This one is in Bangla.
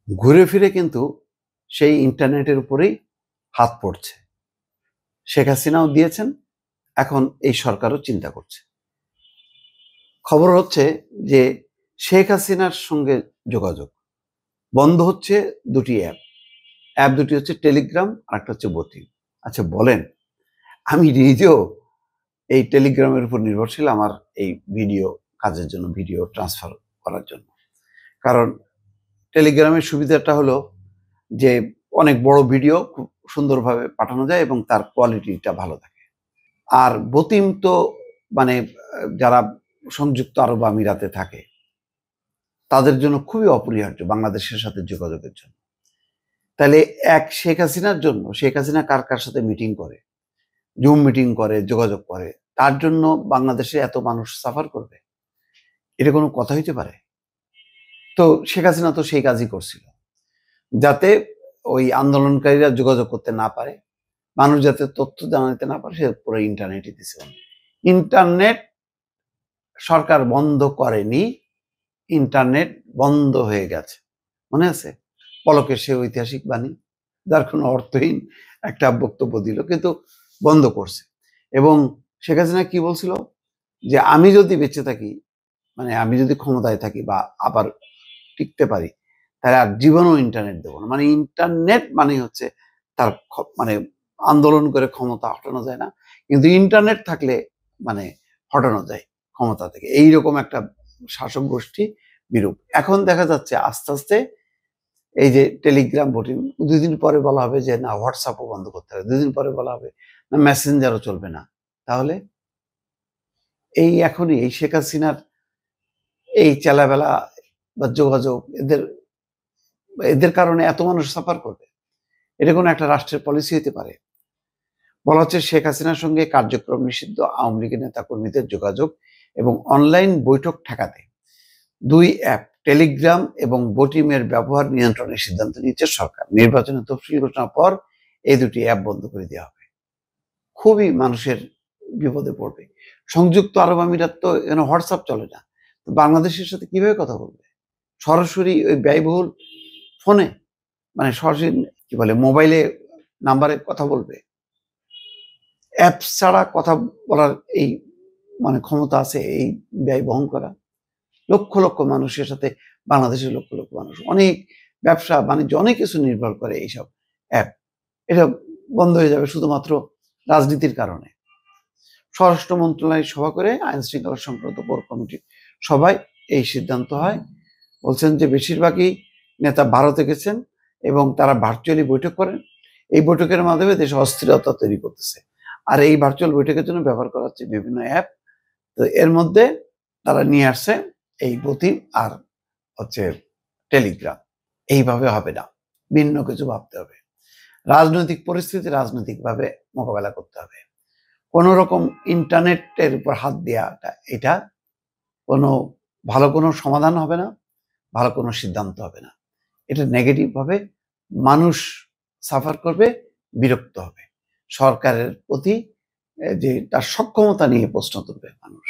ঘুরে ফিরে কিন্তু সেই ইন্টারনেটের উপরেই হাত পড়ছে। শেখ হাসিনাও দিয়েছেন, এখন এই সরকারও চিন্তা করছে। খবর হচ্ছে যে শেখ হাসিনার সঙ্গে যোগাযোগ বন্ধ হচ্ছে দুটি অ্যাপ দুটি হচ্ছে টেলিগ্রাম আর একটা হচ্ছে বতি। আচ্ছা বলেন, আমি নিজেও এই টেলিগ্রামের উপর নির্ভরশীল আমার এই ভিডিও কাজের জন্য, ভিডিও ট্রান্সফার করার জন্য। কারণ টেলিগ্রামের সুবিধাটা হলো যে অনেক বড় ভিডিও খুব সুন্দরভাবে পাঠানো যায় এবং তার কোয়ালিটিটা ভালো থাকে। আর বতিম তো মানে যারা সংযুক্ত আরব আমিরাতে থাকে তাদের জন্য খুবই অপরিহার্য বাংলাদেশের সাথে যোগাযোগের জন্য। তাহলে এক শেখ হাসিনার জন্য, শেখ হাসিনা কার কার সাথে মিটিং করে, জুম মিটিং করে, যোগাযোগ করে, তার জন্য বাংলাদেশে এত মানুষ সাফার করবে? এটা কোনো কথা হইতে পারে? তো শেখ হাসিনা তো সেই কাজই করছিল, যাতে ওই আন্দোলনকারীরা যোগাযোগ করতে না পারে, মানুষ যাতে তথ্য জানাতে না পারে, সে পুরো ইন্টারনেটই দিছে। ইন্টারনেট সরকার বন্ধ করেনি, ইন্টারনেট বন্ধ হয়ে গেছে। মনে আছে পলকের সে ঐতিহাসিক বাণী, যার কোনো অর্থহীন একটা বক্তব্য দিল, কিন্তু বন্ধ করছে। এবং শেখ হাসিনা কি বলছিল যে আমি যদি বেঁচে থাকি, মানে আমি যদি ক্ষমতায় থাকি বা আবার টিকতে পারি, তাহলে আর জীবনও ইন্টারনেট দেবো না। মানে ইন্টারনেট মানে হচ্ছে তার মানে আন্দোলন করে ক্ষমতা হটানো যায় না, কিন্তু ইন্টারনেট থাকলে মানে হটানো যায় ক্ষমতা থেকে। এইরকম একটা শাসক গোষ্ঠী বিরূপ। এখন দেখা যাচ্ছে আস্তে আস্তে এই যে টেলিগ্রাম ভোটিং, 2 দিন পরে বলা হবে যে না হোয়াটসঅ্যাপও বন্ধ করতে হবে, 2 দিন পরে বলা হবে না মেসেঞ্জারও চলবে না। তাহলে এই এখনই এই শেখ হাসিনার এই চেলাবেলা বা যোগাযোগ, এদের কারণে এত মানুষ সাফার করবে? এটা কোনো একটা রাষ্ট্রের পলিসি হতে পারে? বলা হচ্ছে শেখ হাসিনার সঙ্গে কার্যক্রম নিষিদ্ধ আওয়ামী লীগের নেতা কর্মীদের যোগাযোগ এবং অনলাইন বৈঠক ঠেকাতে 2 অ্যাপ টেলিগ্রাম এবং বটিমের ব্যবহার নিয়ন্ত্রণের সিদ্ধান্ত নিয়েছে সরকার। নির্বাচনের তফসিল ঘোষণার পর এই দুটি অ্যাপ বন্ধ করে দেওয়া হবে। খুবই মানুষের বিপদে পড়বে। সংযুক্ত আরব আমিরাত তো এখানে হোয়াটসঅ্যাপ চলে না, তো বাংলাদেশের সাথে কিভাবে কথা বলবে? সরাসরি ওই ব্যয়বহুল ফোনে, মানে সরাসরি কি বলে মোবাইলে নাম্বারে কথা বলবে? অ্যাপস ছাড়া কথা বলার এই মানে ক্ষমতা আছে এই ব্যয় বহন করা? লক্ষ লক্ষ মানুষের সাথে বাংলাদেশের লক্ষ লক্ষ মানুষ, অনেক ব্যবসা বাণিজ্য অনেক কিছু নির্ভর করে এইসব অ্যাপ। এটা বন্ধ হয়ে যাবে শুধুমাত্র রাজনীতির কারণে। স্বরাষ্ট্র মন্ত্রণালয় সভা করে আইন শৃঙ্খলা সংক্রান্ত কোর কমিটির সভায় এই সিদ্ধান্ত হয়। বলছেন যে বেশিরভাগই নেতা ভারতে গেছেন এবং তারা ভার্চুয়ালি বৈঠক করেন। এই বৈঠকের মাধ্যমে দেশে অস্থিরতা তৈরি করতেছে, আর এই ভার্চুয়াল বৈঠকের জন্য ব্যবহার করা হচ্ছে বিভিন্ন অ্যাপ। তো এর মধ্যে তারা নিয়ে আসছে এই বতি আর হচ্ছে টেলিগ্রাম। এইভাবে হবে না, ভিন্ন কিছু ভাবতে হবে। রাজনৈতিক পরিস্থিতি রাজনৈতিকভাবে মোকাবেলা করতে হবে। কোনো রকম ইন্টারনেটের উপর হাত দেওয়াটা এটা কোনো ভালো কোনো সমাধান হবে না, ভালো কোনো সিদ্ধান্ত হবে না। এটা নেগেটিভ ভাবে মানুষ সাফার করবে, বিরক্ত হবে। সরকারের প্রতি যে তার সক্ষমতা নিয়ে প্রশ্ন তুলবে মানুষ।